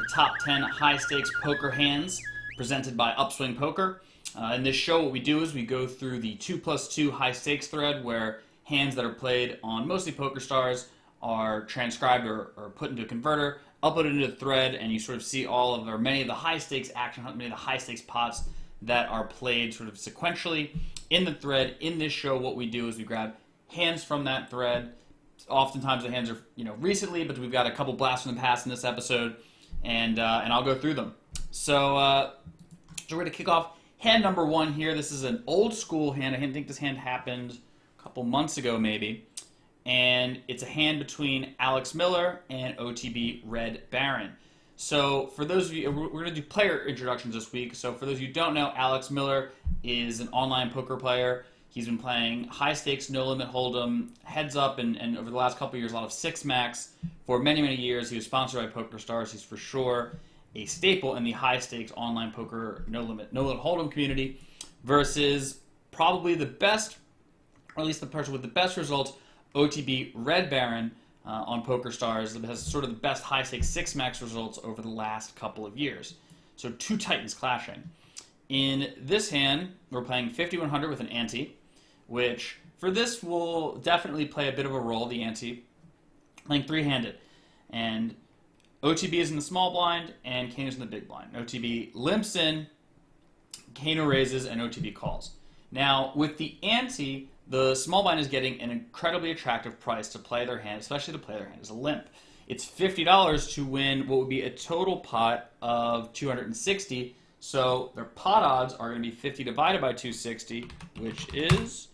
the top 10 high-stakes poker hands presented by Upswing Poker. In this show, what we do is we go through the 2+2 high-stakes thread where hands that are played on mostly PokerStars are transcribed or put into a converter, uploaded into the thread, and you sort of see all of, or many of the high-stakes action, many of the high-stakes pots that are played sort of sequentially in the thread. In this show, what we do is we grab hands from that thread. Oftentimes the hands are, recently, but we've got a couple blasts from the past in this episode, and I'll go through them. So we're going to kick off hand number 1 here. This is an old school hand. I think this hand happened a couple months ago maybe, and it's a hand between Alex Millar and OtBRedBaron. So for those of you, we're going to do player introductions this week. So for those of you who don't know, Alex Millar is an online poker player. He's been playing high stakes, no limit hold'em, heads up, and over the last couple of years, a lot of 6-max for many, many years. He was sponsored by PokerStars. He's for sure a staple in the high stakes online poker no limit hold'em community, versus probably the best, or at least the person with the best results, OtBRedBaron on PokerStars, that has sort of the best high stakes 6-max results over the last couple of years. So two titans clashing. In this hand, we're playing 5100 with an ante, which for this will definitely play a bit of a role, the ante, playing 3-handed. And OTB is in the small blind, and Kanu's in the big blind. OTB limps in, Kanu raises, and OTB calls. Now, with the ante, the small blind is getting an incredibly attractive price to play their hand, especially to play their hand as a limp. It's $50 to win what would be a total pot of $260. So their pot odds are going to be 50 divided by 260, which is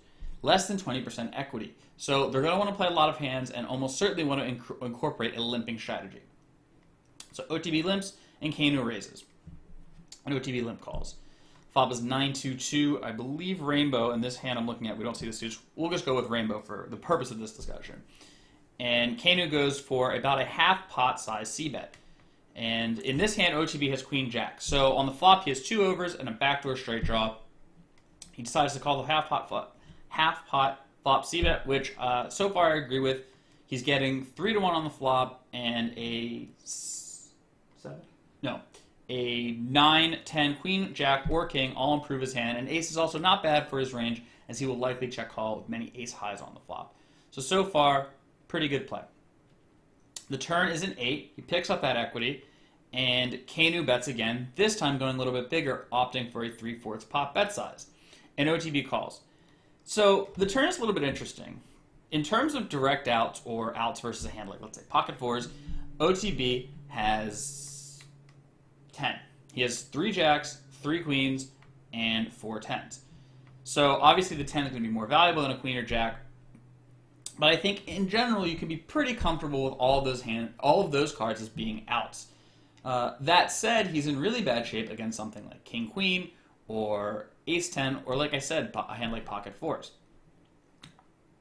less than 20% equity. So they're going to want to play a lot of hands and almost certainly want to incorporate a limping strategy. So OTB limps and Kanu raises. And OTB limp calls. Flop is 922. I believe rainbow. In this hand I'm looking at, we don't see the suits. We'll just go with rainbow for the purpose of this discussion. And Kanu goes for about a half pot size c-bet. And in this hand, OTB has Queen Jack. So on the flop, he has 2 overs and a backdoor straight draw. He decides to call the half pot flop c-bet, which so far I agree with. He's getting 3-1 on the flop and a 9, 10, Queen Jack or King all improve his hand. And ace is also not bad for his range, as he will likely check call with many ace highs on the flop. So far, pretty good play. The turn is an 8. He picks up that equity, and Kanu bets again, this time going a little bit bigger, opting for a 3/4 pot bet size. And OTB calls. So the turn is a little bit interesting. In terms of direct outs or outs versus a hand like, let's say, pocket fours, OTB has 10. He has 3 jacks, 3 queens, and 4 10s. So obviously the 10 is going to be more valuable than a queen or jack. But I think in general you can be pretty comfortable with all of those cards as being outs. That said, he's in really bad shape against something like King Queen or Ace 10, or like I said, a hand like Pocket Fours.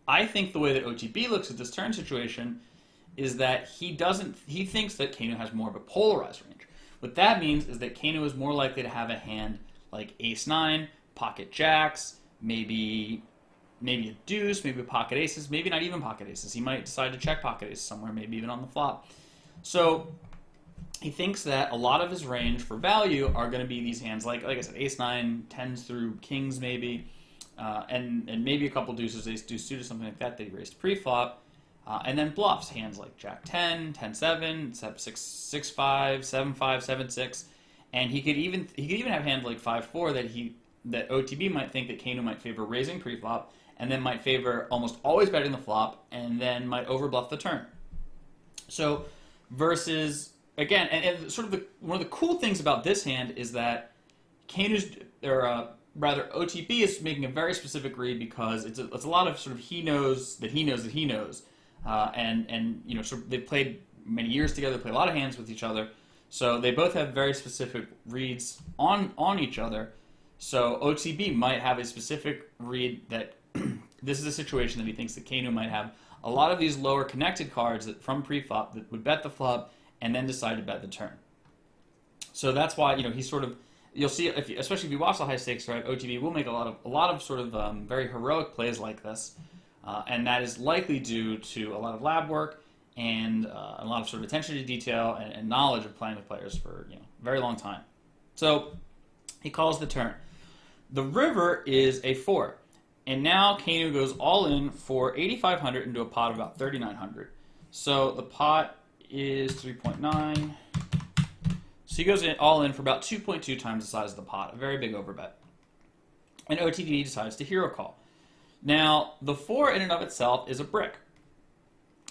I think the way that OTB looks at this turn situation is that he thinks that Kanu has more of a polarized range. What that means is that Kanu is more likely to have a hand like Ace 9, Pocket Jacks, maybe a deuce, maybe pocket aces, maybe not even pocket aces. He might decide to check pocket aces somewhere, maybe even on the flop. So he thinks that a lot of his range for value are going to be these hands like I said, ace 9, 10s through kings maybe, and maybe a couple deuces, ace deuce suited, something like that he raised pre-flop, and then bluffs, hands like jack 10, 10-7, 6-5, 7-5, 7-6, and he could even have hands like 5-4 that OTB might think that Kanu might favor raising pre-flop, and then might favor almost always betting the flop, and then might overbluff the turn. So, versus, again, and sort of one of the cool things about this hand is that OTB is making a very specific read because it's a lot of sort of he knows that he knows that he knows, and sort of they've played many years together, play a lot of hands with each other, so they both have very specific reads on each other. So OTB might have a specific read that this is a situation that he thinks that Kanu might have a lot of these lower connected cards from pre-flop that would bet the flop and then decide to bet the turn. So that's why he's sort of, you'll see, especially if you watch the high stakes, right? OTB will make a lot of sort of very heroic plays like this, and that is likely due to a lot of lab work and a lot of sort of attention to detail and knowledge of playing with players for a very long time. So he calls the turn. The river is a 4, and now Kanu goes all in for 8,500 into a pot of about 3,900. So the pot is 3.9. So he goes all in for about 2.2 times the size of the pot, a very big overbet. And OTB decides to hero call. Now, the 4 in and of itself is a brick.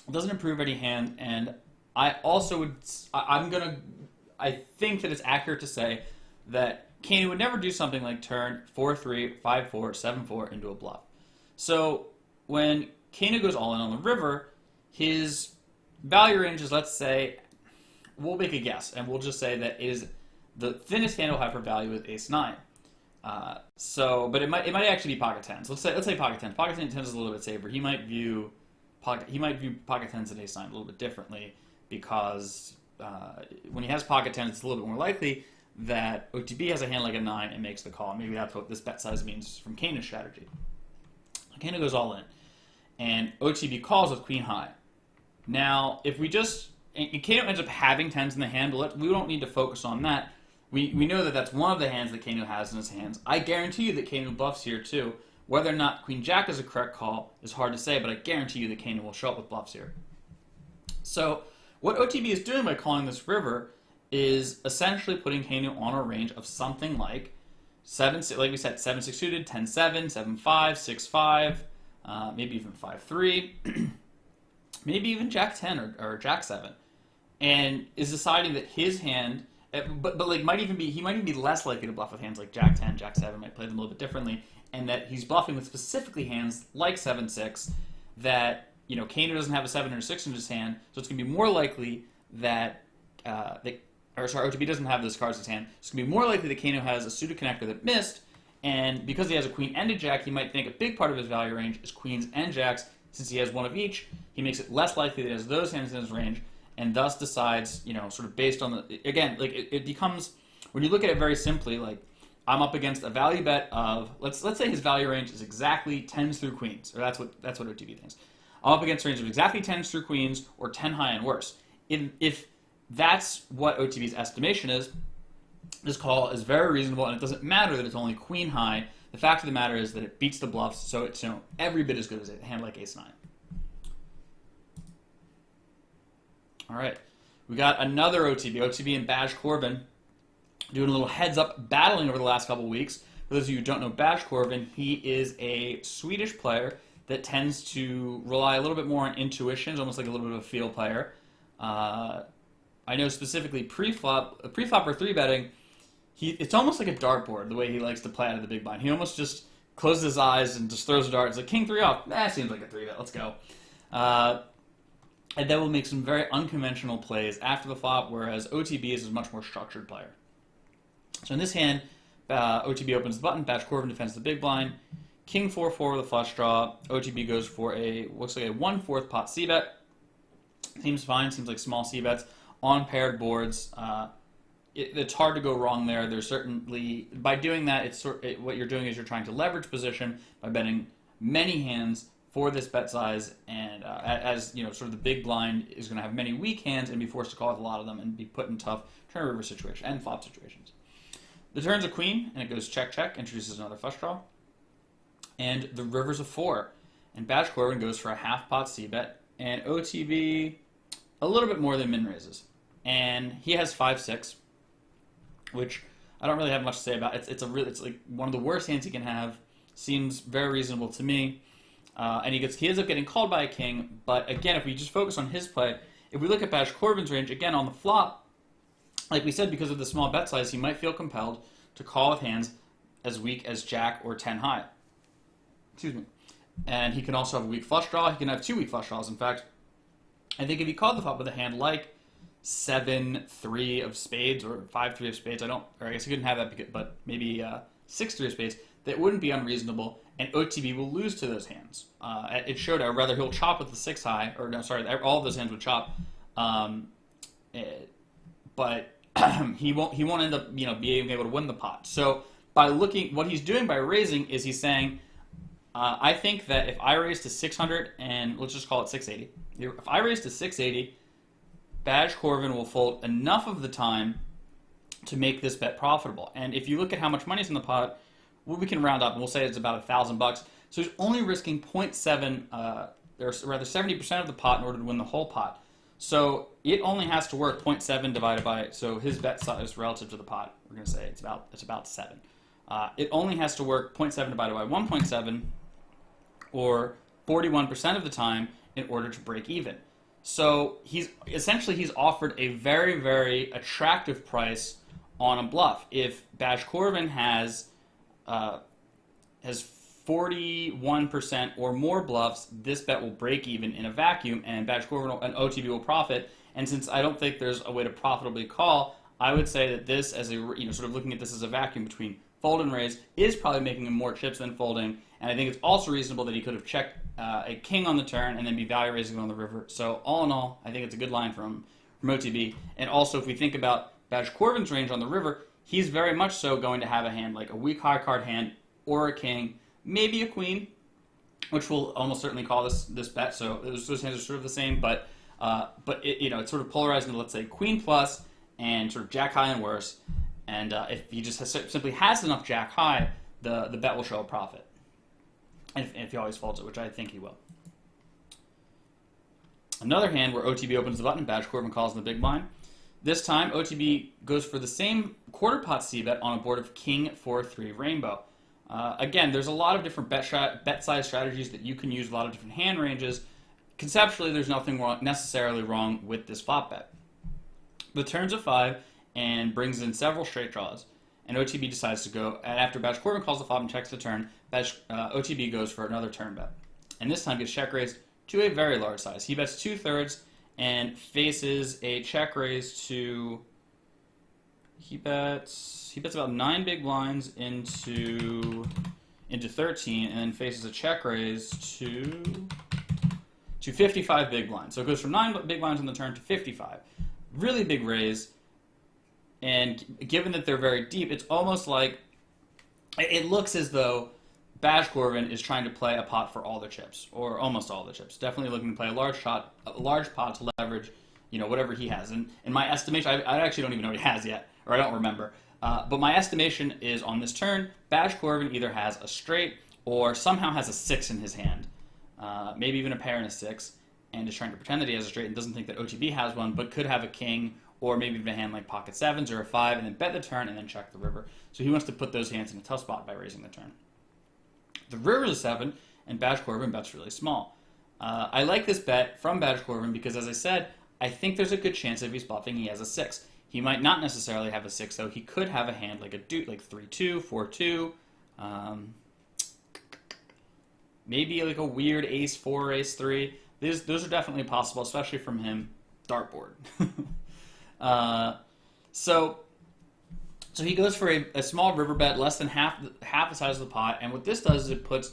It doesn't improve any hand, and I also would, I think that it's accurate to say that Kanu would never do something like turn 4-3, 5-4, 7-4 into a bluff. So when Kanu goes all in on the river, his value range is, let's say, we'll make a guess, and we'll just say that is the thinnest hand he'll have for value is ace-9. But it might actually be pocket tens. Let's say pocket tens. Pocket tens is a little bit safer. He might view pocket tens and ace-9 a little bit differently because when he has pocket tens, it's a little bit more likely that OTB has a hand like a 9 and makes the call. Maybe that's what this bet size means from Kanu's strategy. Kanu goes all in, and OTB calls with queen high. Now, if we just Kanu ends up having tens in the hand, but we don't need to focus on that. We know that that's one of the hands that Kanu has in his hands. I guarantee you that Kanu bluffs here too. Whether or not Queen Jack is a correct call is hard to say, but I guarantee you that Kanu will show up with bluffs here. So what OTB is doing by calling this river is essentially putting Kanu on a range of something like 7, like we said, 7-6 suited, 10-7, 7-5, 6-5, maybe even 5-3, maybe even Jack-10 or Jack-7, and is deciding that his hand. But like he might even be less likely to bluff with hands like Jack-10, Jack-7, might play them a little bit differently, and that he's bluffing with specifically hands like 7-6 that Kanu doesn't have a 7 or 6 in his hand, so it's going to be more likely that OTB doesn't have those cards in his hand. It's going to be more likely that Kanu has a suited connector that missed, and because he has a queen and a jack, he might think a big part of his value range is queens and jacks. Since he has one of each, he makes it less likely that he has those hands in his range, and thus decides, sort of based on the, again, like it becomes, when you look at it very simply, like I'm up against a value bet of, let's say his value range is exactly 10s through queens, or that's what OTB thinks. I'm up against a range of exactly 10s through queens, or 10 high and worse. If that's what OTB's estimation is, this call is very reasonable, and it doesn't matter that it's only queen high. The fact of the matter is that it beats the bluffs, so it's every bit as good as a hand like ace-9. All right, we got another OTB and BadgeCorbin doing a little heads-up battling over the last couple weeks. For those of you who don't know BadgeCorbin, he is a Swedish player that tends to rely a little bit more on intuitions, almost like a little bit of a feel player. I know specifically pre-flop or 3-betting, it's almost like a dartboard, the way he likes to play out of the big blind. He almost just closes his eyes and just throws a dart. It's like king 3 off. Seems like a 3-bet. Let's go. And then we'll make some very unconventional plays after the flop, whereas OTB is a much more structured player. So in this hand, OTB opens the button, BadgeCorbin defends the big blind, king 4-4 with a flush draw. OTB goes for looks like a 1/4 pot c-bet. Seems fine, seems like small c-bets on paired boards. It's hard to go wrong there. There's certainly, by doing that, what you're doing is you're trying to leverage position by betting many hands for this bet size, and as sort of the big blind is going to have many weak hands and be forced to call with a lot of them and be put in tough turn river situations and flop situations. The turn's a queen, and it goes check check, introduces another flush draw, and the river's a 4, and BadgeCorbin goes for a half pot c-bet, and OTB a little bit more than min raises, and he has 5-6, which I don't really have much to say about. It's like one of the worst hands he can have. Seems very reasonable to me. And he ends up getting called by a king, but again, if we just focus on his play, if we look at BadgeCorbin's range, again, on the flop, like we said, because of the small bet size, he might feel compelled to call with hands as weak as Jack or 10 high. Excuse me. And he can also have a weak flush draw. He can have 2 weak flush draws. In fact, I think if he called the flop with a hand like 7-3 of spades or 5-3 of spades, I guess he couldn't have that, but maybe 6-3 of spades, that wouldn't be unreasonable, and OTB will lose to those hands. It showed, or rather, he'll chop with the 6 high, or no, sorry, all of those hands would chop, but he won't end up, being able to win the pot. So by what he's doing by raising is he's saying, I think that if I raise to 600 and let's just call it 680, If I raise to 680, BadgeCorbin will fold enough of the time to make this bet profitable. And if you look at how much money's in the pot, well, we can round up and we'll say it's about $1,000. So he's only risking 0.7, or rather 70% of the pot in order to win the whole pot. So it only has to work 0.7 divided by, so his bet size relative to the pot, we're going to say it's about 7. It only has to work 0.7 divided by 1.7, or 41% of the time in order to break even. So he's offered a very, very attractive price on a bluff. If BadgeCorbin has 41% or more bluffs, this bet will break even in a vacuum, and BadgeCorbin and OTB will profit. And since I don't think there's a way to profitably call, I would say that this, as a sort of looking at this as a vacuum between fold and raise, is probably making him more chips than folding. And I think it's also reasonable that he could have checked a king on the turn and then be value raising on the river. So all in all, I think it's a good line from OTB. And also, if we think about BadgeCorbin's range on the river, he's very much so going to have a hand like a weak high card hand or a king, maybe a queen, which will almost certainly call this bet. So those hands are sort of the same, but it's sort of polarized into, let's say, queen plus and sort of jack high and worse. And if he just simply has enough jack high, the bet will show a profit. And if he always folds it, which I think he will. Another hand where OTB opens the button, BadgeCorbin calls in the big blind. This time, OTB goes for the same quarter pot c-bet on a board of king 4-3 rainbow. Again, there's a lot of different bet size strategies that you can use, a lot of different hand ranges. Conceptually, there's nothing necessarily wrong with this flop bet. The turn's a 5 and brings in several straight draws. And OTB decides to go, and after BadgeCorbin calls the flop and checks the turn, OTB goes for another turn bet. And this time gets check raised to a very large size. He bets 2/3 and faces a check raise to, he bets about 9 big blinds into 13, and then faces a check raise to 55 big blinds. So it goes from 9 big blinds on the turn to 55. Really big raise. And given that they're very deep, it's almost like it looks as though BadgeCorbin is trying to play a pot for all the chips, or almost all the chips. Definitely looking to play a large pot to leverage, whatever he has. And in my estimation, I actually don't even know what he has yet, or I don't remember. But my estimation is on this turn, BadgeCorbin either has a straight or somehow has a 6 in his hand, maybe even a pair and a 6, and is trying to pretend that he has a straight and doesn't think that OTB has one, but could have a king, or maybe even a hand like pocket 7s or a 5, and then bet the turn and then check the river. So he wants to put those hands in a tough spot by raising the turn. The river's a 7, and BadgeCorbin bets really small. I like this bet from BadgeCorbin because, as I said, I think there's a good chance if he's bluffing he has a 6. He might not necessarily have a 6, though. He could have a hand like a deuce, like 3-2, 4-2, maybe like a weird ace 4, ace 3. Those are definitely possible, especially from him. Dartboard. So he goes for a small river bet, less than half the size of the pot, and what this does is it puts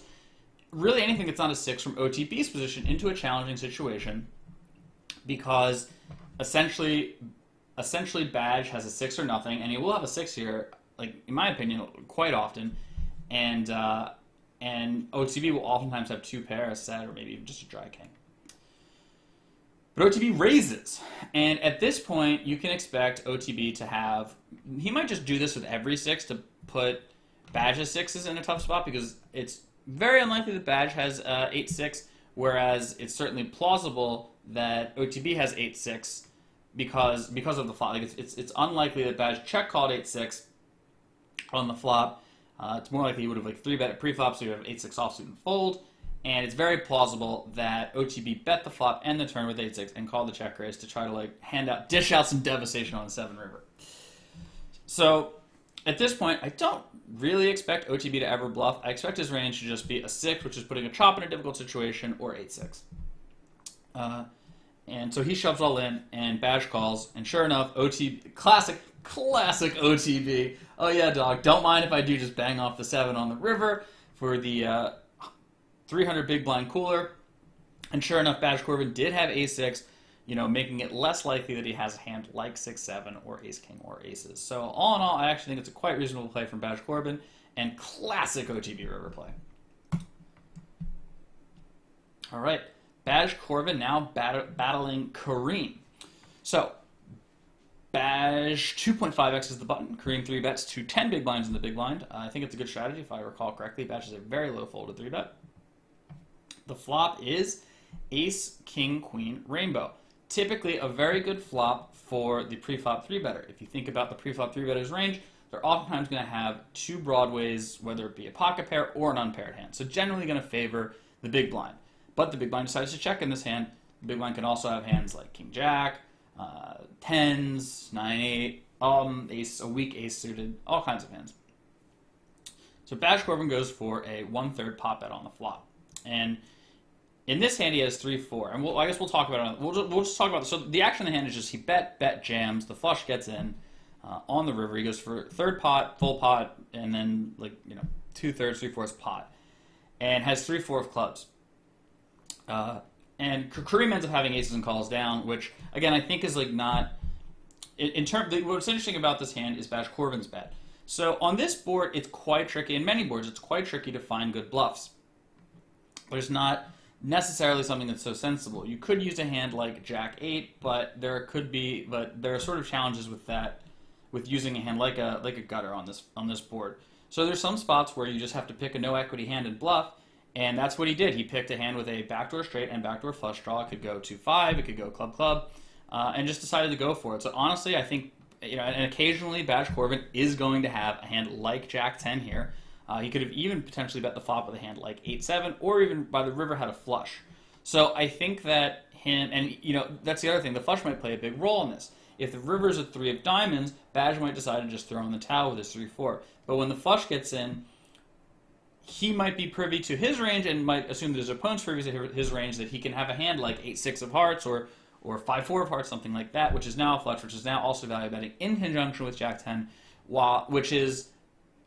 really anything that's not a 6 from OTB's position into a challenging situation, because essentially Badge has a 6 or nothing, and he will have a 6 here, like in my opinion, quite often, and OTB will oftentimes have 2 pair, a set, or maybe even just a dry king. But OTB raises, and at this point, you can expect OTB to have, he might just do this with every 6 to put Badge's 6s in a tough spot, because it's very unlikely that Badge has 8-6, whereas it's certainly plausible that OTB has 8-6 because of the flop. Like it's unlikely that Badge check called 8-6 on the flop. It's more likely he would have 3-bet at pre-flop, so you have 8-6 offsuit and fold. And it's very plausible that OTB bet the flop and the turn with 8-6 and called the check raise to try to dish out some devastation on the 7 river. So at this point, I don't really expect OTB to ever bluff. I expect his range to just be a 6, which is putting a chop in a difficult situation, or 8-6. And so he shoves all in, and Badge calls, and sure enough, OTB, classic OTB. Oh yeah, dog, don't mind if I do just bang off the 7 on the river for the 300 big blind cooler. And sure enough, BadgeCorbin did have a6, making it less likely that he has a hand like 6-7 or ace-king or aces. So all in all, I actually think it's a quite reasonable play from BadgeCorbin, and classic OTB river play. All right, BadgeCorbin now battling Kareem. So, Badge 2.5x is the button. Kareem 3 bets to 10 big blinds in the big blind. I think it's a good strategy if I recall correctly. Badge is a very low folded 3 bet. The flop is Ace, King, Queen, Rainbow. Typically a very good flop for the pre-flop 3-better. If you think about the pre-flop 3-better's range, they're oftentimes going to have 2 broadways, whether it be a pocket pair or an unpaired hand. So generally going to favor the big blind. But the big blind decides to check in this hand. The big blind can also have hands like King Jack, 10s, 9-8, ace, a weak ace suited, all kinds of hands. So BadgeCorbin goes for a 1/3 pot bet on the flop. And in this hand, he has 3-4, and I guess we'll talk about it. We'll just talk about it. So the action of the hand is just he bet jams, the flush gets in on the river. He goes for 3rd pot, full pot, and then 2/3, 3/4 pot, and has 3-4 of clubs. And Kareem ends up having aces and calls down, which again I think is not. In terms, what's interesting about this hand is BadgeCorbin's bet. So on this board, it's quite tricky. In many boards, it's quite tricky to find good bluffs. There's not necessarily something that's so sensible. You could use a hand like Jack 8, but there are sort of challenges with that, with using a hand like a gutter on this board. So there's some spots where you just have to pick a no equity hand and bluff, and that's what he did. He picked a hand with a backdoor straight and backdoor flush draw. It could go 2-5, it could go club, and just decided to go for it. So honestly, I think and occasionally BadgeCorbin is going to have a hand like Jack 10 here. He could have even potentially bet the flop with a hand like 8-7, or even by the river had a flush. So I think that that's the other thing. The flush might play a big role in this. If the river's a 3 of diamonds, Badge might decide to just throw in the towel with his 3-4. But when the flush gets in, he might be privy to his range and might assume that his opponent's privy to his range, that he can have a hand like 8-6 of hearts or 5-4 of hearts, something like that, which is now a flush, which is now also value betting in conjunction with Jack 10, which is,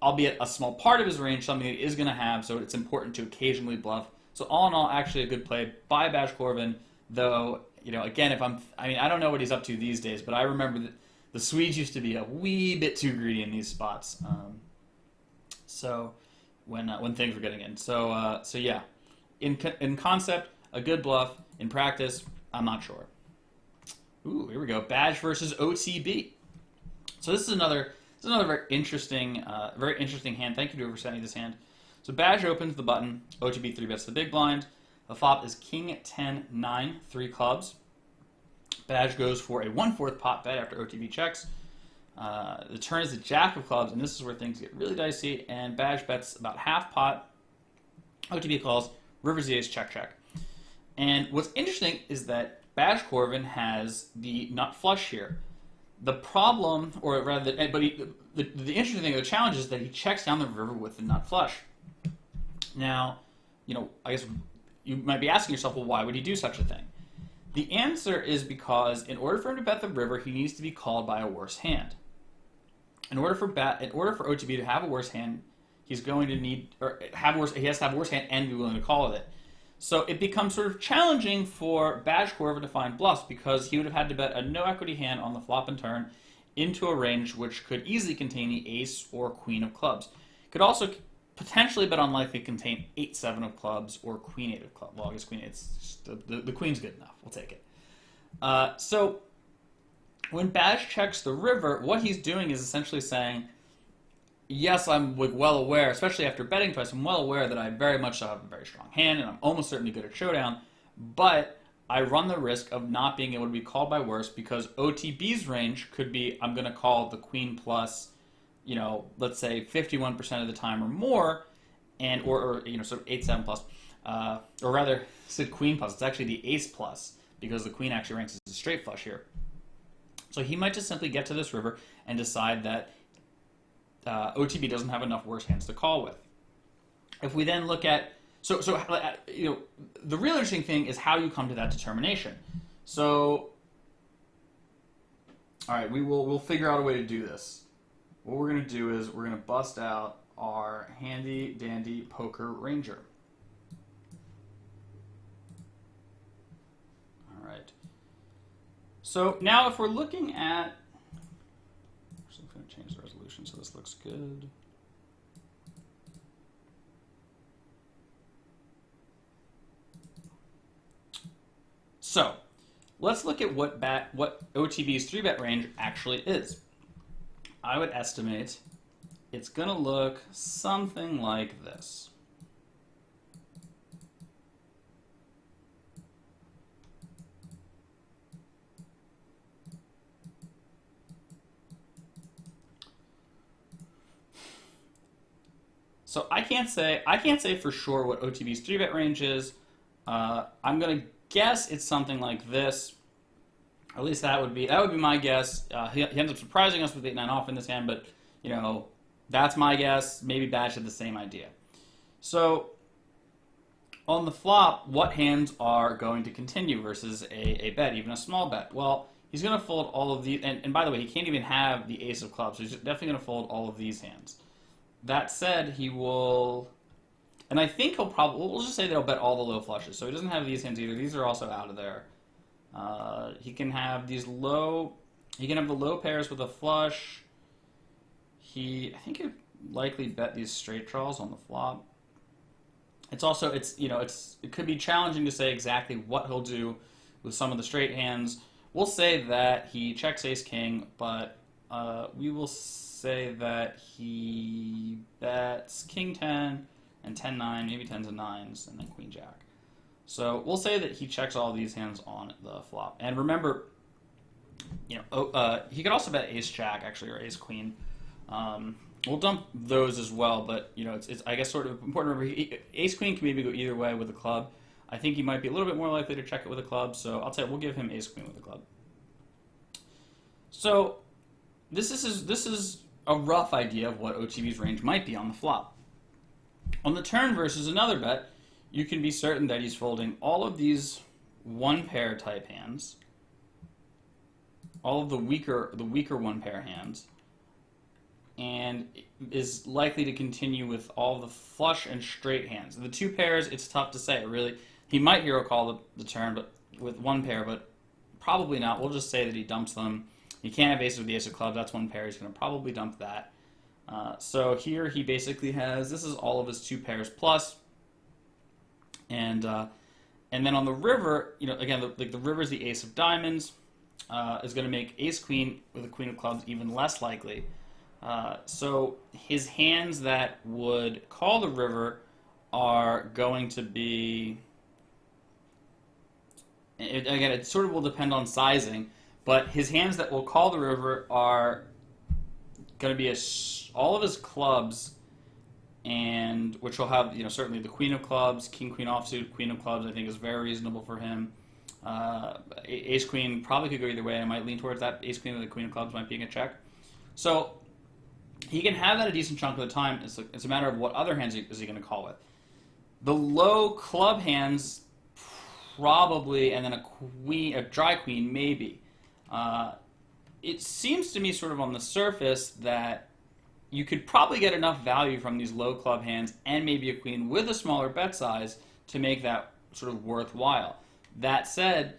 albeit a small part of his range, something that he is going to have, so it's important to occasionally bluff. So all in all, actually a good play by BadgeCorbin, though, again, I don't know what he's up to these days, but I remember that the Swedes used to be a wee bit too greedy in these spots. So when things were getting in. So yeah, in concept, a good bluff. In practice, I'm not sure. Ooh, here we go. Badge versus OTB. So this is another very interesting hand. Thank you for sending this hand. So Badge opens the button. OTB 3 bets the big blind. The flop is King 10 9 3 clubs. Badge goes for a 1/4 pot bet after OTB checks. The turn is the Jack of clubs, and this is where things get really dicey. And Badge bets about half pot. OTB calls. River's the ace, check. And what's interesting is that BadgeCorbin has the nut flush here. The problem, or rather, the interesting thing, the challenge is that he checks down the river with the nut flush. Now, I guess you might be asking yourself, well, why would he do such a thing? The answer is because in order for him to bet the river, he needs to be called by a worse hand. In order for OTB to have a worse hand, he's going to need, he has to have a worse hand and be willing to call with it. So it becomes sort of challenging for BadgeCorbin to find bluffs, because he would have had to bet a no equity hand on the flop and turn into a range which could easily contain the ace or queen of clubs. Could also potentially, but unlikely, contain 8-7 of clubs or queen 8 of clubs. Well, I guess queen 8's the queen's good enough. We'll take it. So when Badge checks the river, what he's doing is essentially saying, yes, I'm well aware, especially after betting twice, I'm well aware that I very much have a very strong hand, and I'm almost certainly good at showdown, but I run the risk of not being able to be called by worse, because OTB's range could be, I'm going to call the queen plus, let's say 51% of the time or more, and or sort of 8-7 plus, or rather, said queen plus. It's actually the ace plus, because the queen actually ranks as a straight flush here. So he might just simply get to this river and decide that OTB doesn't have enough worse hands to call with. If we then look at, the real interesting thing is how you come to that determination. So, all right, we'll figure out a way to do this. What we're going to do is we're going to bust out our handy dandy poker ranger. All right. So now if we're looking at, I'm going to change the resolution so this looks good. So, let's look at what OTB's 3-bet range actually is. I would estimate it's going to look something like this. So I can't say for sure what OTB's 3-bet range is. I'm gonna guess it's something like this. At least that would be my guess. He ends up surprising us with 8-9 off in this hand, but you know, that's my guess. Maybe Badge had the same idea. So on the flop, what hands are going to continue versus a bet, even a small bet? Well, he's going to fold all of these, and by the way, he can't even have the ace of clubs, so he's definitely going to fold all of these hands. That said, he will, and I think he'll probably, we'll just say that he'll bet all the low flushes, so he doesn't have these hands either. These are also out of there. He can have these low, he can have the low pairs with a flush. I think he'd likely bet these straight draws on the flop. It could be challenging to say exactly what he'll do with some of the straight hands. We'll say that he checks ace king, but we will say that he bets king 10 and 10-9, maybe 10s and 9s, and then queen jack. So we'll say that he checks all these hands on the flop. And remember, he could also bet ace jack actually, or ace queen. We'll dump those as well, but it's I guess sort of important to remember. Ace queen can maybe go either way with a club. I think he might be a little bit more likely to check it with a club, so we'll give him ace queen with a club. So this is a rough idea of what OTB's range might be on the flop. On the turn versus another bet, you can be certain that he's folding all of these one pair type hands, all of the weaker one pair hands, and is likely to continue with all the flush and straight hands. The two pairs, it's tough to say. Really, he might hero call the turn, but with one pair, but probably not. We'll just say that he dumps them. He can't have aces with the ace of clubs. That's one pair. He's going to probably dump that. So here he basically has, this is all of his two pairs plus, and then on the river, again, the river is the ace of diamonds, is going to make ace queen with a queen of clubs even less likely. So his hands that would call the river are going to be, again, it sort of will depend on sizing, but his hands that will call the river are going to be all of his clubs, and which will have, certainly the queen of clubs, king, queen offsuit, queen of clubs, I think is very reasonable for him. Ace queen probably could go either way. I might lean towards that ace queen with the queen of clubs might be a check. So he can have that a decent chunk of the time. It's a matter of what other hands is he going to call with. The low club hands, probably, and then a dry queen, maybe. It seems to me sort of on the surface that you could probably get enough value from these low club hands and maybe a queen with a smaller bet size to make that sort of worthwhile. That said,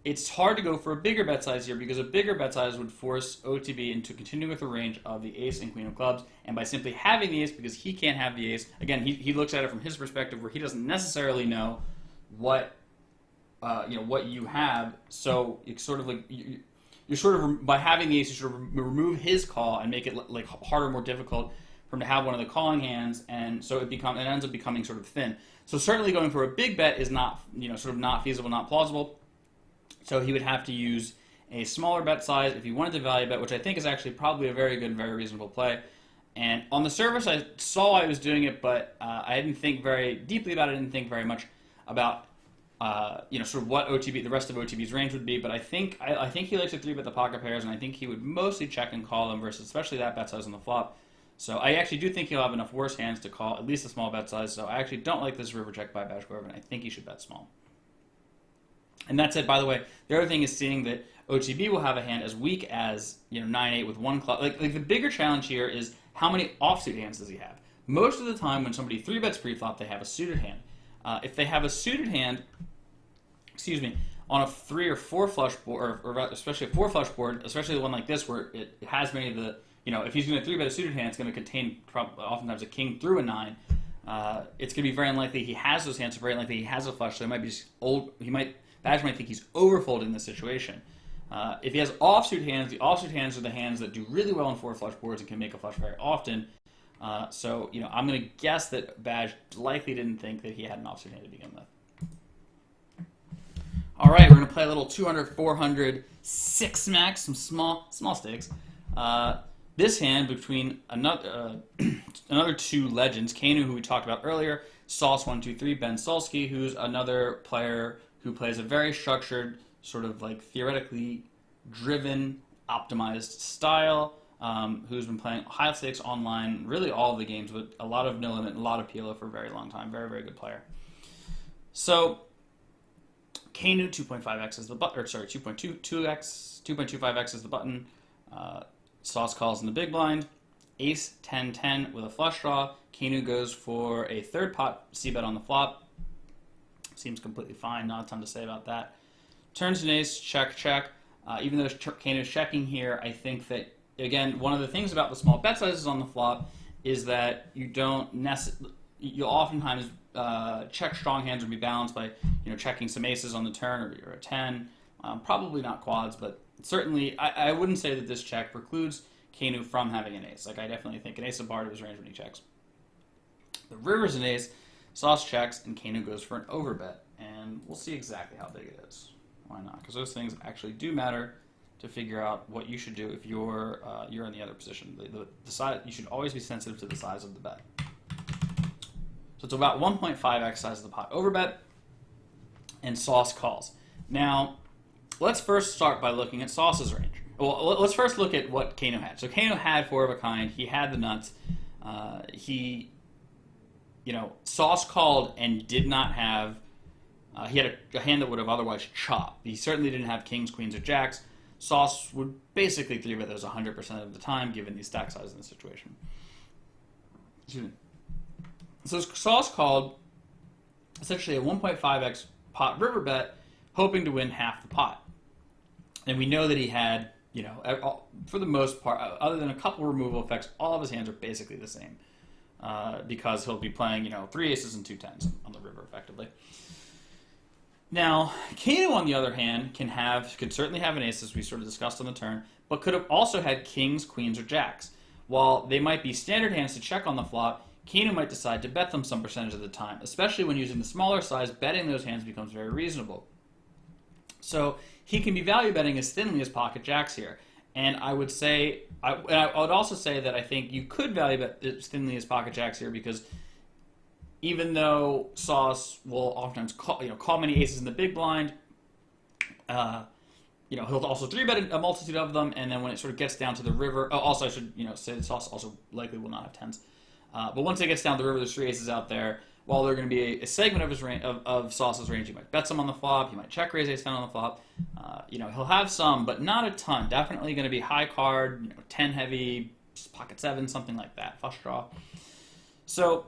it's hard to go for a bigger bet size here because a bigger bet size would force OTB into continuing with the range of the ace and queen of clubs, and by simply having the ace, because he can't have the ace, again, he looks at it from his perspective where he doesn't necessarily know what you have, so it's sort of like you're sort of, by having the ace, you sort of remove his call and make it like harder, more difficult for him to have one of the calling hands, and so it ends up becoming sort of thin. So certainly going for a big bet is not, sort of not feasible, not plausible. So he would have to use a smaller bet size if he wanted to value bet, which I think is actually probably a very good, very reasonable play. And on the surface, I saw I was doing it, but I didn't think very deeply about it. I didn't think very much about sort of what the rest of OTB's range would be. But I think he likes to 3-bet the pocket pairs, and I think he would mostly check and call them versus especially that bet size on the flop. So I actually do think he'll have enough worse hands to call at least a small bet size. So I actually don't like this river check by BadgeCorbin. I think he should bet small. And that said, by the way, the other thing is seeing that OTB will have a hand as weak as 9-8 with one club. Like the bigger challenge here is how many offsuit hands does he have? Most of the time when somebody 3-bets pre-flop, they have a suited hand. If they have a suited hand, on a 3 or 4 flush board, or especially a 4 flush board, especially one like this where it has many of the, if he's going to 3-bet a suited hand, it's going to contain oftentimes a king through a 9. It's going to be very unlikely he has those hands, so very unlikely he has a flush, so it might be just old. He might Badge might think he's overfolding the situation. If he has offsuit hands, the offsuit hands are the hands that do really well on 4 flush boards and can make a flush very often. So, I'm going to guess that Badge likely didn't think that he had an offsuit hand to begin with. All right, we're going to play a little 200, 400, 6 max, some small stakes. This hand between another 2 legends, Kanu, who we talked about earlier, Sauce123, Ben Sulsky, who's another player who plays a very structured, sort of like theoretically driven, optimized style, who's been playing high stakes online, really all of the games with a lot of no limit, a lot of PLO for a very long time. Very, very good player. So, Kanu 2.5x is the button, 2.25x is the button. Sauce calls in the big blind. Ace 10-10 with a flush draw. Kanu goes for a third pot c-bet on the flop. Seems completely fine. Not a ton to say about that. Turns an ace, check, check. Even though Kanu's checking here, I think that, again, one of the things about the small bet sizes on the flop is that you'll oftentimes check strong hands or be balanced by checking some aces on the turn or a 10. Probably not quads, but certainly I wouldn't say that this check precludes Kanu from having an ace. Like, I definitely think an ace of bar to his range when he checks. The river's an ace, Sauce checks, and Kanu goes for an overbet. And we'll see exactly how big it is. Why not? Because those things actually do matter to figure out what you should do if you're in the other position. The size, you should always be sensitive to the size of the bet. So it's about 1.5x size of the pot overbet, and Sauce calls. Now, let's first start by looking at Sauce's range. Well, let's first look at what Kanu had. So Kanu had 4 of a kind. He had the nuts. Sauce called and did not have. He had a hand that would have otherwise chopped. He certainly didn't have kings, queens, or jacks. Sauce would basically 3-bet those 100% of the time, given the stack size in the situation. Excuse me. So Sauce called essentially a 1.5x pot river bet, hoping to win half the pot. And we know that he had, for the most part, other than a couple removal effects, all of his hands are basically the same. Because he'll be playing, 3 aces and 2 tens on the river, effectively. Now, Kanu, on the other hand, could certainly have an ace, as we sort of discussed on the turn, but could have also had kings, queens, or jacks. While they might be standard hands to check on the flop, Kanu might decide to bet them some percentage of the time, especially when using the smaller size. Betting those hands becomes very reasonable. So he can be value betting as thinly as pocket jacks here. And I would also say that I think you could value bet as thinly as pocket jacks here, because even though Sauce will oftentimes call many aces in the big blind, he'll also 3-bet a multitude of them, and then when it sort of gets down to the river, also I should say that Sauce also likely will not have tens. But once it gets down the river, there's 3 aces out there. While they're going to be a segment of his range, of Sauce's range, he might bet some on the flop. He might check raise ace 10 on the flop. He'll have some, but not a ton. Definitely going to be high card, 10 heavy, pocket 7, something like that, flush draw. So,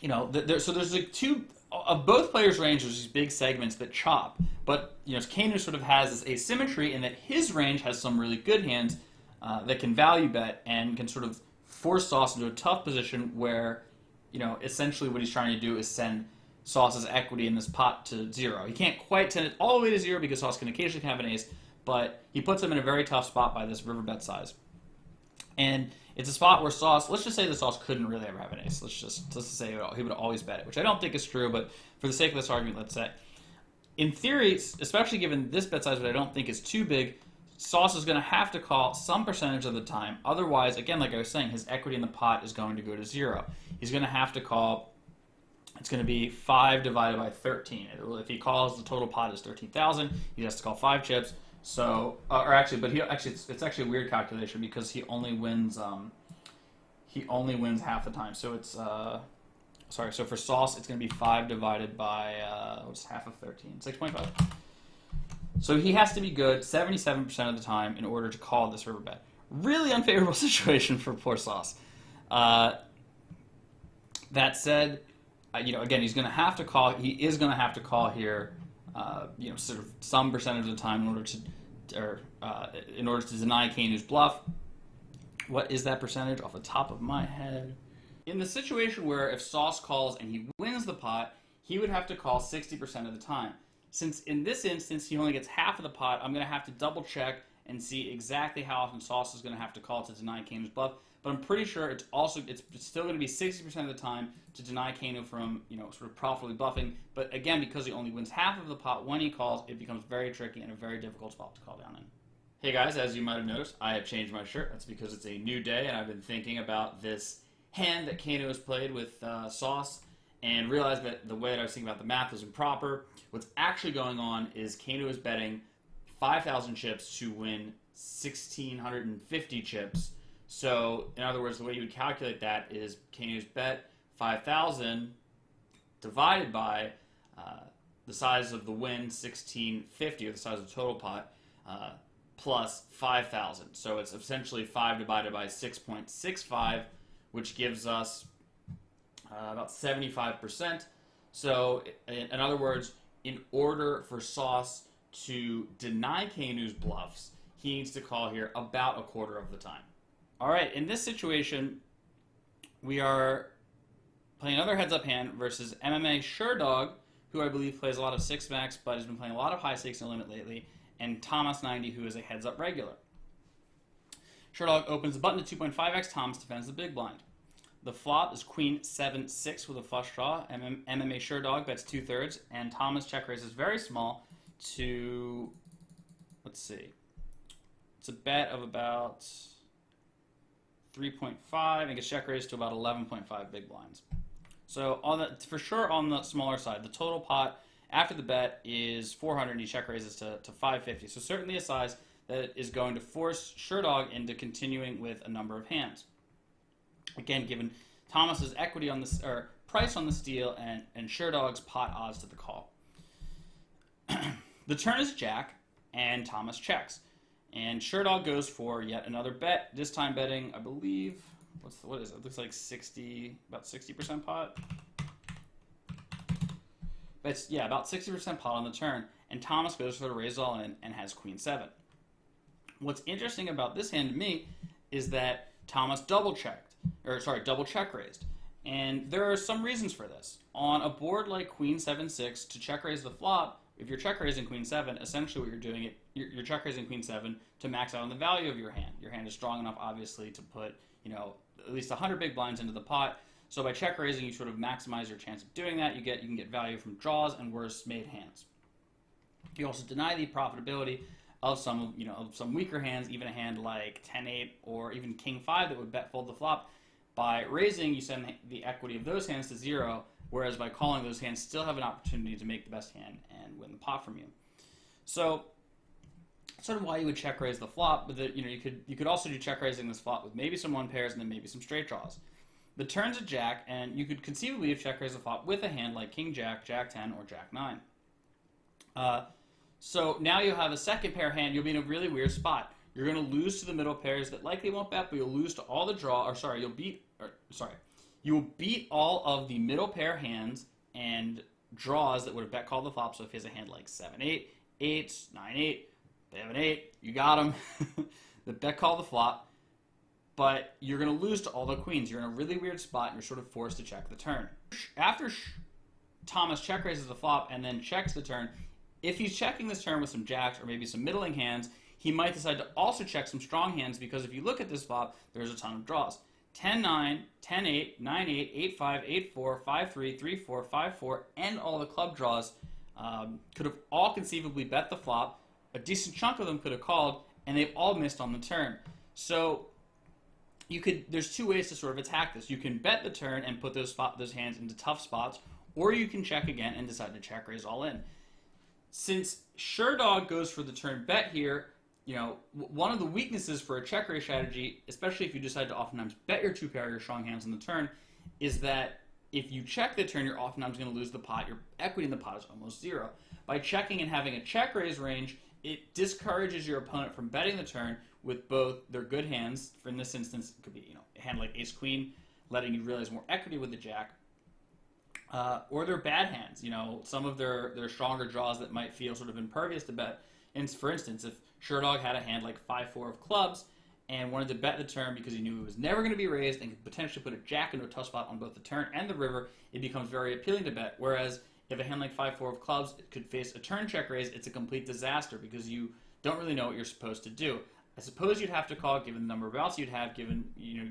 there's like 2 of both players' range. There's these big segments that chop, but Kanu sort of has this asymmetry in that his range has some really good hands that can value bet and can sort of force Sauce into a tough position where, essentially what he's trying to do is send Sauce's equity in this pot to 0. He can't quite send it all the way to 0 because Sauce can occasionally have an ace, but he puts him in a very tough spot by this river bet size. And it's a spot where Sauce, let's just say that Sauce couldn't really ever have an ace. Let's just say he would always bet it, which I don't think is true, but for the sake of this argument, let's say. In theory, especially given this bet size, which I don't think is too big, Sauce is going to have to call some percentage of the time. Otherwise, again, like I was saying, his equity in the pot is going to go to 0. He's going to have to call. It's going to be 5 divided by 13. If he calls, the total pot is 13,000. He has to call 5 chips. So, it's actually a weird calculation because he only wins half the time. So it's So for Sauce, it's going to be 5 divided by what's half of 13? 6.5. So he has to be good 77% of the time in order to call this river bet. Really unfavorable situation for poor Sauce. That said, again, he's going to have to call. He is going to have to call here, sort of some percentage of the time in order to deny Kanu's bluff. What is that percentage off the top of my head? In the situation where if Sauce calls and he wins the pot, he would have to call 60% of the time. Since in this instance he only gets half of the pot, I'm going to have to double check and see exactly how often Sauce is going to have to call to deny Kanu's bluff. But I'm pretty sure it's still going to be 60% of the time to deny Kanu from, sort of profitably bluffing. But again, because he only wins half of the pot when he calls, it becomes very tricky and a very difficult spot to call down in. Hey guys, as you might have noticed, I have changed my shirt. That's because it's a new day and I've been thinking about this hand that Kanu has played with Sauce and realized that the way that I was thinking about the math was improper. What's actually going on is Kanu is betting 5,000 chips to win 1,650 chips. So, in other words, the way you would calculate that is Kanu's bet 5,000 divided by the size of the win, 1,650, or the size of the total pot, plus 5,000. So it's essentially 5 divided by 6.65, which gives us about 75%. So, in other words, in order for Sauce to deny Kanu's bluffs, he needs to call here about a quarter of the time. All right, in this situation, we are playing another heads-up hand versus MMA Sherdog, who I believe plays a lot of 6-max, but has been playing a lot of high stakes and limit lately, and Thomas90, who is a heads-up regular. Sherdog opens the button to 2.5x, Thomas defends the big blind. The flop is Queen 7-6 with a flush draw. MMA Sherdog bets 2/3, and Thomas check raises very small to, let's see, it's a bet of about 3.5 and gets check raised to about 11.5 big blinds. So for sure on the smaller side, the total pot after the bet is 400 and he check raises to 550. So certainly a size that is going to force Sherdog into continuing with a number of hands. Again, given Thomas's equity on this, or price on the steal, and Sherdog's pot odds to the call. The turn is Jack, and Thomas checks. And Sherdog goes for yet another bet, this time betting, I believe, what is it? It looks like about 60% pot. But yeah, about 60% pot on the turn. And Thomas goes for the raise all in and has Queen 7. What's interesting about this hand to me is that Thomas double check raised. And there are some reasons for this. On a board like Queen 7-6, to check raise the flop, if you're check raising Queen 7, essentially what you're doing, you're check raising Queen 7 to max out on the value of your hand. Your hand is strong enough, obviously, to put, at least 100 big blinds into the pot. So by check raising, you sort of maximize your chance of doing that. You can get value from draws and worse made hands. You also deny the profitability of some weaker hands, even a hand like 10-8 or even King 5 that would bet fold the flop. By raising, you send the equity of those hands to 0, whereas by calling, those hands still have an opportunity to make the best hand and win the pot from you. So, sort of why you would check raise the flop, but you could also do check raising this flop with maybe some 1 pairs and then maybe some straight draws. The turn's a Jack, and you could conceivably have check raised the flop with a hand like King Jack, Jack 10, or Jack 9. So now you have a second pair hand. You'll be in a really weird spot. You're going to lose to the middle pairs that likely won't bet, but you'll lose to all the you will beat all of the middle pair hands and draws that would have bet called the flop. So if he has a hand like 7-8, 8, 9-8, 7-8, you got him. The bet called the flop, but you're going to lose to all the queens. You're in a really weird spot, and you're sort of forced to check the turn. After Thomas check raises the flop and then checks the turn, if he's checking this turn with some jacks or maybe some middling hands, he might decide to also check some strong hands, because if you look at this flop, there's a ton of draws. 10-9, 10-8, 9-8, 8-5, 8-4, 5-3, 3-4, 5-4, and all the club draws could have all conceivably bet the flop. A decent chunk of them could have called, and they've all missed on the turn. So there's 2 ways to sort of attack this. You can bet the turn and put those hands into tough spots, or you can check again and decide to check raise all in. Since Sherdog goes for the turn bet here, one of the weaknesses for a check raise strategy, especially if you decide to oftentimes bet your 2 pair of your strong hands on the turn, is that if you check the turn, you're oftentimes going to lose the pot. Your equity in the pot is almost 0. By checking and having a check raise range, it discourages your opponent from betting the turn with both their good hands. For in this instance, it could be a hand like Ace Queen, letting you realize more equity with the Jack, or their bad hands. Some of their stronger draws that might feel sort of impervious to bet. And for instance, if Sherdog had a hand like 5-4 of clubs and wanted to bet the turn because he knew it was never going to be raised and could potentially put a Jack into a tough spot on both the turn and the river, it becomes very appealing to bet. Whereas If a hand like 5-4 of clubs could face a turn check raise, it's a complete disaster because you don't really know what you're supposed to do. I suppose you'd have to call given the number of outs you'd have, given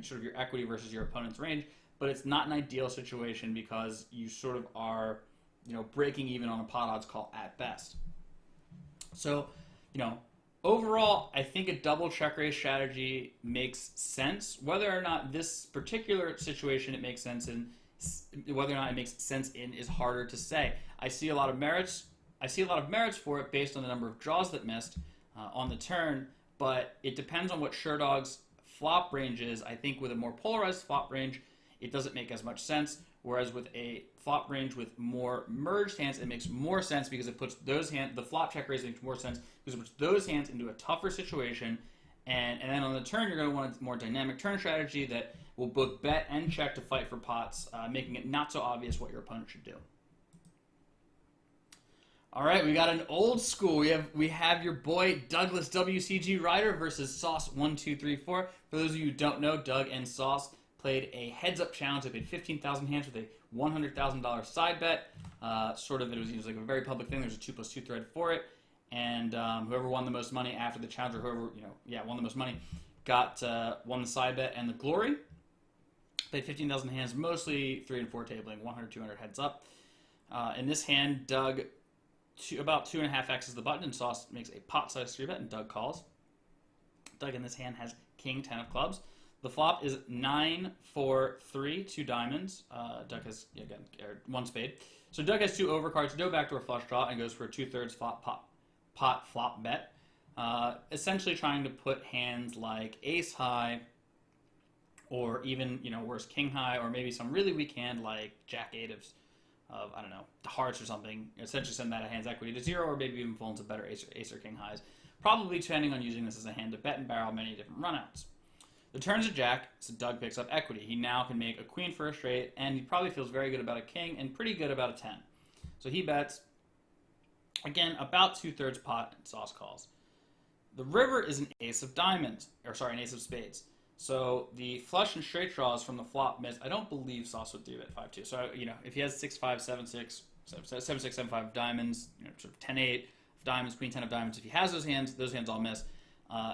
sort of your equity versus your opponent's range, but it's not an ideal situation because you sort of are breaking even on a pot odds call at best. So, overall, I think a double check raise strategy makes sense. Whether or not this particular situation it makes sense in, whether or not it makes sense in, is harder to say. I see a lot of merits for it based on the number of draws that missed on the turn, but it depends on what Sherdog's flop range is. I think with a more polarized flop range, it doesn't make as much sense. Whereas with a flop range with more merged hands, it makes more sense because it puts those hands, the flop check raise makes more sense because it puts those hands into a tougher situation. And then on the turn, you're going to want a more dynamic turn strategy that will both bet and check to fight for pots, making it not so obvious what your opponent should do. All right, we got an old school. We have your boy Douglas WCG Ryder versus Sauce123. For those of you who don't know, Doug and Sauce played a heads-up challenge. They played 15,000 hands with a $100,000 side bet. It was like a very public thing. There's a 2+2 thread for it, and whoever won the most money after the challenge, or whoever won the most money, won the side bet and the glory. Played 15,000 hands, mostly 3 and 4 tabling, 100, 200 heads up. In this hand, Doug about 2.5x's the button, and Sauce makes a pot-sized 3-bet, and Doug calls. Doug in this hand has King 10 of clubs. The flop is 9, 4, 3, 2 diamonds. Doug has, one spade. So Doug has 2 overcards, no backdoor flush draw, and goes for a 2/3 pot flop bet. Essentially trying to put hands like ace high, or even, worse, king high, or maybe some really weak hand like jack 8 of I don't know, the hearts or something. Essentially send that hand's equity to 0, or maybe even fall into better ace or king highs. Probably planning on using this as a hand to bet and barrel many different runouts. The turn's a jack, so Doug picks up equity. He now can make a queen for a straight, and he probably feels very good about a king and pretty good about a 10. So he bets, again, about 2/3 pot, and Sauce calls. The river is an ace of diamonds, an ace of spades. So the flush and straight draws from the flop miss. I don't believe Sauce would do at 5-2. So, if he has 6-5, 7-6, 7-6, 7-5 of diamonds, sort of 10-8 of diamonds, queen 10 of diamonds, if he has those hands all miss,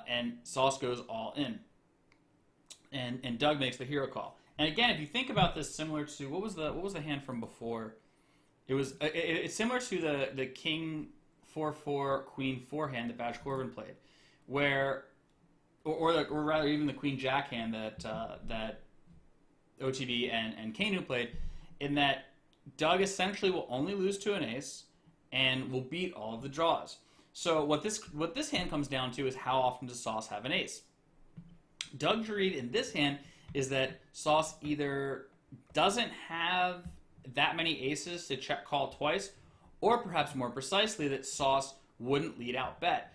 and Sauce goes all in. And Doug makes the hero call. And again, if you think about this, similar to what was the hand from before? It's similar to the King 4-4 Queen 4 hand that BadgeCorbin played, where or rather even the Queen Jack hand that OTB and Kanu played, in that Doug essentially will only lose to an ace and will beat all of the draws. So what this hand comes down to is how often does Sauce have an ace? Doug's read in this hand is that Sauce either doesn't have that many aces to check call twice, or perhaps more precisely that Sauce wouldn't lead out bet.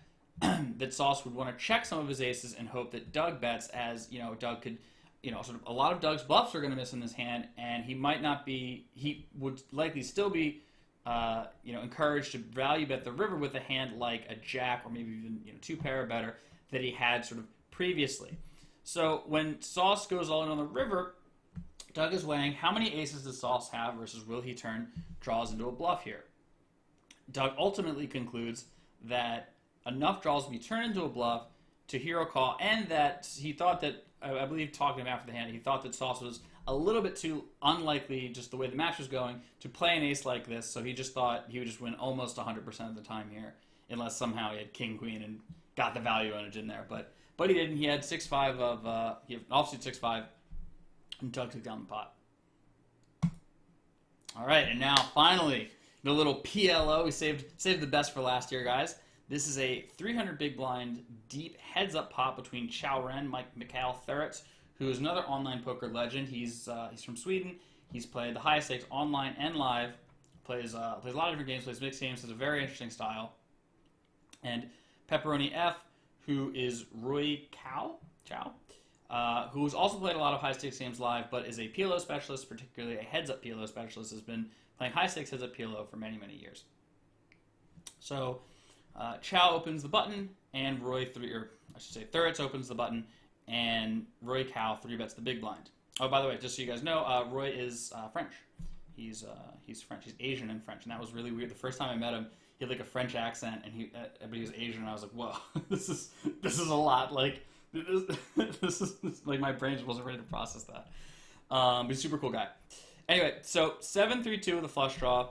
That Sauce would want to check some of his aces and hope that Doug bets, as Doug could, sort of a lot of Doug's bluffs are going to miss in this hand, and he would likely still be encouraged to value bet the river with a hand like a jack, or maybe even 2 pair or better that he had sort of previously. So when Sauce goes all in on the river, Doug is weighing how many aces does Sauce have versus will he turn draws into a bluff here. Doug ultimately concludes that enough draws will be turned into a bluff to hero call, and that he thought that, I believe talking to him after the hand, he thought that Sauce was a little bit too unlikely, just the way the match was going, to play an ace like this, so he just thought he would just win almost 100% of the time here, unless somehow he had king, queen, and got the value edge in there. But he didn't. He had 6-5 of, he had an offsuit 6-5, and Doug took down the pot. All right, and now finally, the little PLO. We saved the best for last year, guys. This is a 300 big blind deep heads-up pot between Chow Ren, Micallef, who is another online poker legend. He's from Sweden. He's played the highest stakes online and live. Plays a lot of different games. Plays mixed games. Has a very interesting style. And Pepperoni F, who is Roy Chow, who's also played a lot of high-stakes games live, but is a PLO specialist, particularly a heads-up PLO specialist, has been playing high-stakes heads-up PLO for many, many years. So Chow opens the button, and Thuritz opens the button, and Roy Chow 3-bets the big blind. Oh, by the way, just so you guys know, Roy is French. He's French. He's Asian and French, and that was really weird. The first time I met him, he had like a French accent, and but he was Asian, and I was like, whoa, this is a lot. Like this is like my brain just wasn't ready to process that. But he's a super cool guy. Anyway, so 7-3-2 with a flush draw,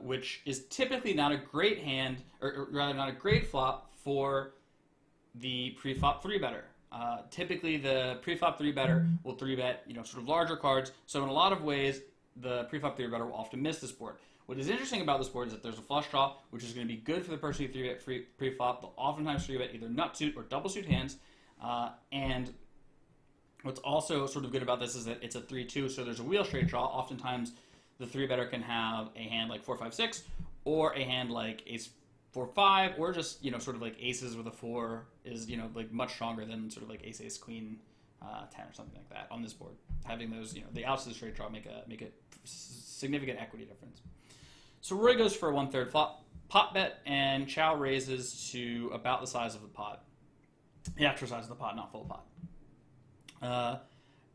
which is typically not a great hand, or rather not a great flop for the pre-flop 3-better. Typically, the pre-flop 3-better will 3-bet, sort of larger cards. So in a lot of ways, the pre-flop 3-better will often miss this board. What is interesting about this board is that there's a flush draw, which is going to be good for the person who 3-bet pre-flop. They'll oftentimes 3-bet either nut suit or double suit hands. And what's also sort of good about this is that it's a 3-2, so there's a wheel straight draw. Oftentimes, the 3-better can have a hand like 4-5-6, or a hand like ace 4-5, or just sort of like aces with a 4 is like much stronger than sort of like ace queen 10 or something like that on this board. Having those the outs of the straight draw make a significant equity difference. So Roy goes for a 1/3 flop pot bet, and Chow raises to about the size of the pot, the actual size of the pot, not full pot.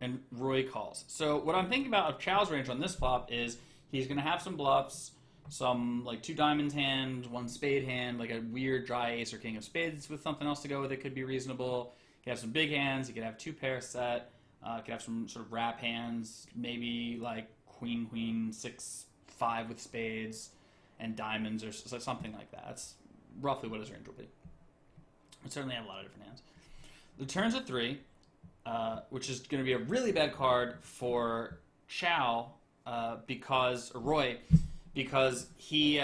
And Roy calls. So what I'm thinking about of Chow's range on this flop is he's going to have some bluffs, some like 2 diamonds hand, 1 spade hand, like a weird dry ace or king of spades with something else to go with it could be reasonable. He could have some big hands. He could have 2 pairs set. He could have some sort of wrap hands, maybe like queen, 6-5 with spades and diamonds or something like that. That's roughly what his range will be. We certainly have a lot of different hands. The turn's a 3, which is going to be a really bad card for Chow or Roy, because he,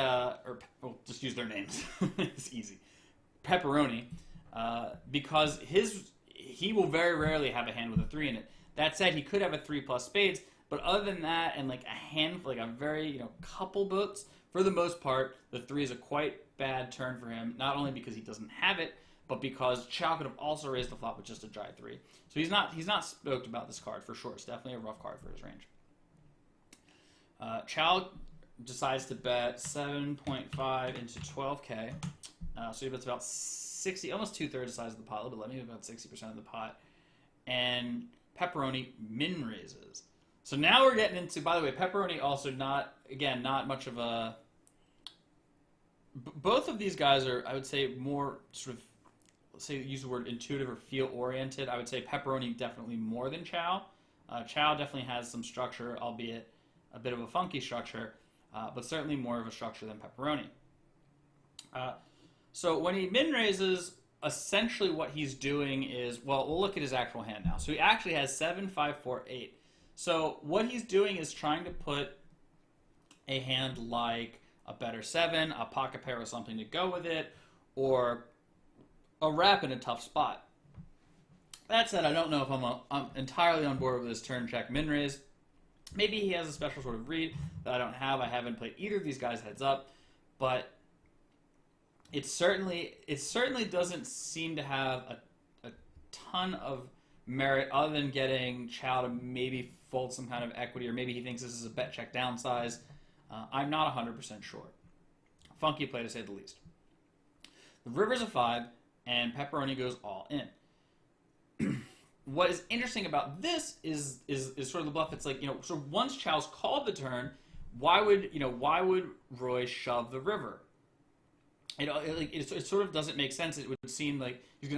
we'll just use their names. It's easy. Pepperoni, because he will very rarely have a hand with a 3 in it. That said, he could have a 3 plus spades, but other than that, and like a hand, like a very, couple boats, for the most part, the 3 is a quite bad turn for him, not only because he doesn't have it, but because Chow could have also raised the flop with just a dry 3. So he's not stoked about this card for sure. It's definitely a rough card for his range. Chow decides to bet 7.5 into 12K. So he bets about 60, almost 2/3 the size of the pot, a little bit, maybe about 60% of the pot. And Pepperoni min raises. So now we're getting into, by the way, Pepperoni also not much of a... Both of these guys are, I would say, more sort of, let's say, use the word intuitive or feel-oriented. I would say Pepperoni definitely more than Chow. Chow definitely has some structure, albeit a bit of a funky structure, but certainly more of a structure than Pepperoni. So when he min raises, essentially what he's doing is, well, we'll look at his actual hand now. So he actually has 7, 5, 4, 8. So what he's doing is trying to put a hand like a better 7, a pocket pair with something to go with it, or a wrap in a tough spot. That said, I don't know if I'm entirely on board with his turn check min raise. Maybe he has a special sort of read that I don't have. I haven't played either of these guys heads up, but it certainly doesn't seem to have a ton of merit other than getting Chow to maybe fold some kind of equity, or maybe he thinks this is a bet check downsize. I'm not 100% sure. Funky play to say the least. The river's a 5, and Pepperoni goes all in. What is interesting about this is sort of the bluff. It's like, so once Chow's called the turn, why would Roy shove the river? It sort of doesn't make sense. It would seem like Chow's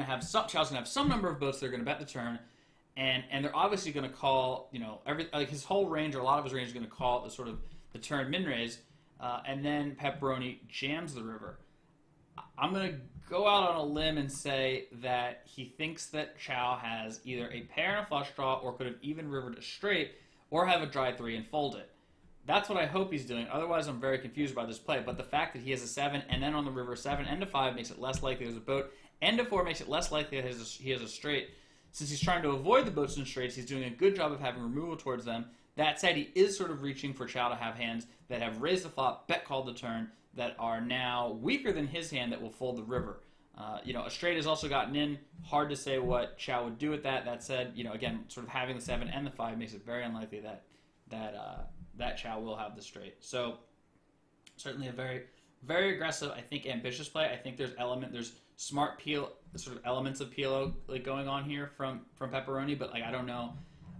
gonna have some number of boats that are gonna bet the turn, and they're obviously gonna call, his whole range, or a lot of his range, is gonna call the sort of the turn min raise, and then Pepperoni jams the river. I'm going to go out on a limb and say that he thinks that Chow has either a pair and a flush draw, or could have even rivered a straight, or have a dry 3 and fold it. That's what I hope he's doing. Otherwise, I'm very confused by this play. But the fact that he has a 7, and then on the river 7 and a 5 makes it less likely there's a boat, and a 4 makes it less likely that he has a straight. Since he's trying to avoid the boats and straights, he's doing a good job of having removal towards them. That said, he is sort of reaching for Chow to have hands that have raised the flop, bet called the turn, that are now weaker than his hand that will fold the river. A straight has also gotten in. Hard to say what Chow would do with that. That said, again, sort of having the 7 and the 5 makes it very unlikely that Chow will have the straight. So certainly a very, very aggressive, I think, ambitious play. I think there's smart peel, sort of elements of PLO going on here from Pepperoni, but I don't know.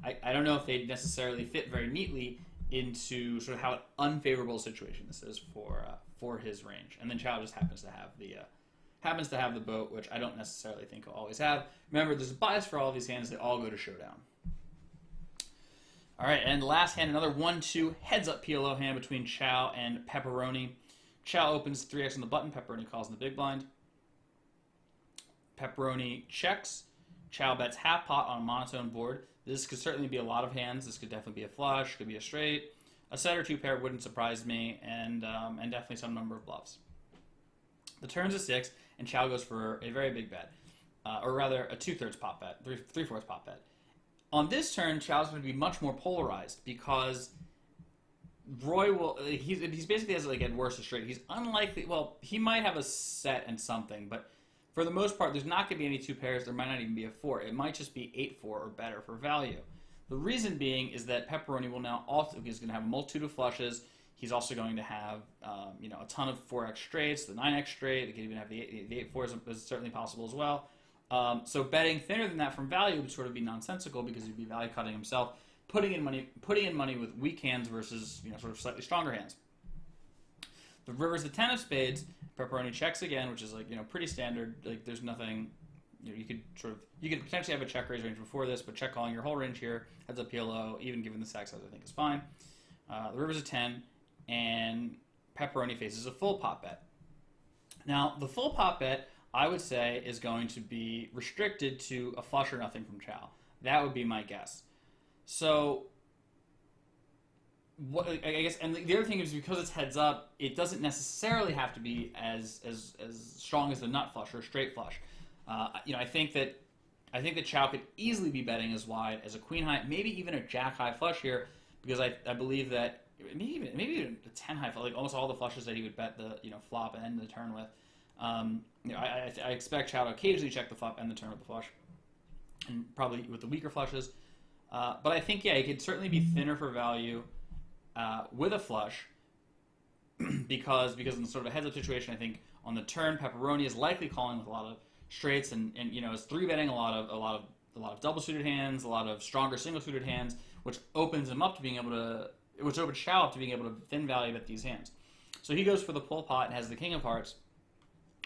I don't know if they necessarily fit very neatly into sort of how unfavorable a situation this is for his range. And then Chow just happens to have the boat, which I don't necessarily think he'll always have. Remember, there's a bias for all of these hands. They all go to showdown. All right, and last hand, another 1-2 heads-up PLO hand between Chow and Pepperoni. Chow opens 3x on the button. Pepperoni calls in the big blind. Pepperoni checks. Chow bets half pot on a monotone board. This could certainly be a lot of hands. This could definitely be a flush, could be a straight. A set or two pair wouldn't surprise me, and definitely some number of bluffs. The turn's a 6, and Chow goes for a very big bet, or rather a 2/3 pot bet, 3/4 pot bet. On this turn, Chow's going to be much more polarized because Roy he's basically has like at worst a straight. He's unlikely. Well, he might have a set and something, but for the most part, there's not going to be any 2 pairs. There might not even be a 4. It might just be 8-4 or better for value. The reason being is that Pepperoni will now also, he's going to have a multitude of flushes. He's also going to have a ton of 4x straights, the 9x straight. They could even have the 8-4 is certainly possible as well. So betting thinner than that from value would sort of be nonsensical because he'd be value cutting himself, putting in money with weak hands versus sort of slightly stronger hands. The river's the 10 of spades. Pepperoni checks again, which is like pretty standard. Like there's nothing, you could potentially have a check raise range before this, but check calling your whole range here heads up PLO, even given the stack size, I think is fine. The river's a 10, and Pepperoni faces a full pot bet. Now the full pot bet, I would say, is going to be restricted to a flush or nothing from Chow. That would be my guess. So what I guess, and the other thing is because it's heads up, it doesn't necessarily have to be as strong as the nut flush or straight flush. I think that Chow could easily be betting as wide as a queen high, maybe even a jack high flush here, because I believe that maybe even a 10 high flush, like almost all the flushes that he would bet the flop and end the turn with. I expect Chow to occasionally check the flop and the turn with the flush, and probably with the weaker flushes. But I think he could certainly be thinner for value with a flush because in sort of a heads-up situation, I think on the turn Pepperoni is likely calling with a lot of straights and is 3-betting a lot of double-suited hands, a lot of stronger single-suited hands, which opens him up to being able to, which opens Chow up to being able to thin value bet these hands. So he goes for the pull pot and has the king of hearts,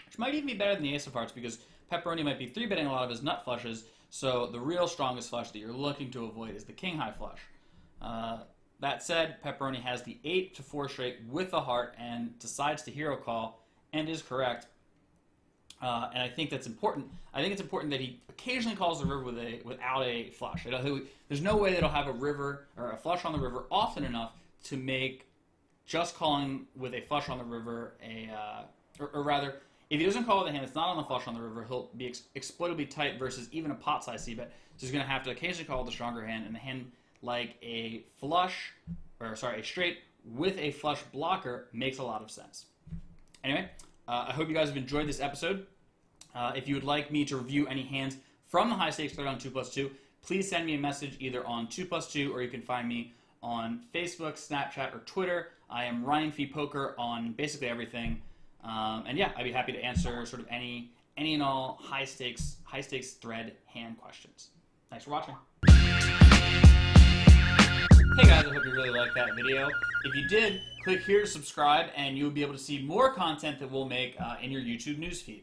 which might even be better than the ace of hearts because Pepperoni might be 3-betting a lot of his nut flushes, so the real strongest flush that you're looking to avoid is the king high flush. That said, Pepperoni has the 8-4 straight with a heart and decides to hero call and is correct. And I think that's important. I think it's important that he occasionally calls the river without a flush. There's no way that he'll have a river or a flush on the river often enough to make just calling with a flush on the river or rather, if he doesn't call with a hand that's not on the flush on the river, he'll be exploitably tight versus even a pot size c-bet. So he's going to have to occasionally call with a stronger hand, and the hand like a straight with a flush blocker makes a lot of sense. Anyway, I hope you guys have enjoyed this episode. If you would like me to review any hands from the high stakes thread on 2+2, please send me a message either on 2+2 or you can find me on Facebook, Snapchat, or Twitter. I am Ryan Fee Poker on basically everything. And yeah, I'd be happy to answer sort of any and all high stakes thread hand questions. Thanks for watching. Hey guys, I hope you really liked that video. If you did, click here to subscribe and you'll be able to see more content that we'll make in your YouTube newsfeed.